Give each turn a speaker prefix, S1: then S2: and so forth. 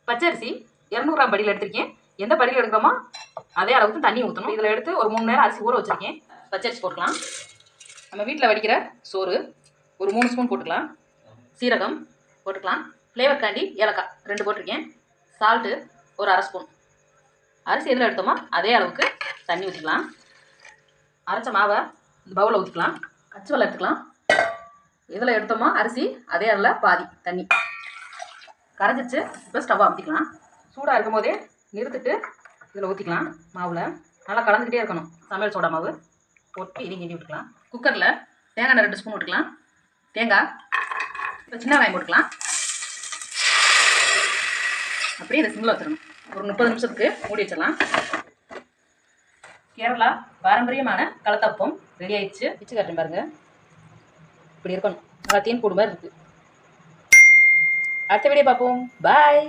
S1: பச்சரிசி 200 கிராம் படியில் எடுத்திருக்கேன். எந்த படியில் எடுக்கிறோமோ அதே அளவுக்கு தண்ணி ஊற்றணும். இதில் எடுத்து ஒரு 3 நேரம் அரிசி ஊற வச்சுருக்கேன். பச்சரிசி போட்டுக்கலாம். நம்ம வீட்டில் வடிக்கிற சோறு ஒரு 3 ஸ்பூன் போட்டுக்கலாம். சீரகம் போட்டுக்கலாம். ஃப்ளேவர்காண்டி ஏலக்காய் 2 போட்டிருக்கேன். சால்ட்டு ஒரு 1/2 ஸ்பூன். அரிசி எதில் எடுத்தோமோ அதே அளவுக்கு தண்ணி ஊற்றிக்கலாம். அரைச்ச மாவை இந்த பவுலில் ஊற்றிக்கலாம். கச்சி வெல்லம் எடுத்துக்கலாம். இதில் எடுத்தோமோ அரிசி அதே அளவில் பாதி தண்ணி கரைஞ்சிச்சு. இப்போ ஸ்டவ் அமுத்திக்கலாம். சூடாக இருக்கும் போதே நிறுத்திட்டு இதில் ஊற்றிக்கலாம். மாவில் நல்லா கலந்துக்கிட்டே இருக்கணும். சமையல் சோடா மாவு போட்டு இதையும் கிண்டி விட்டுக்கலாம். குக்கரில் தேங்காய் 2 ஸ்பூன் விட்டுக்கலாம். தேங்காய் இப்போ சின்ன வெங்காயம் போட்டுக்கலாம். அப்படியே இதை சிம்மில் வச்சிடணும். ஒரு 30 நிமிஷத்துக்கு மூடி வச்சிடலாம். கேரளா பாரம்பரியமான கலத்தப்பம் ரெடி ஆயிடுச்சு. பிச்சு காட்டுறேன் பாருங்க. இப்படி இருக்கணும். நல்லா தேன் போடு மாதிரி இருக்குது. அடுத்த வீடியோ பார்ப்போம். பாய்.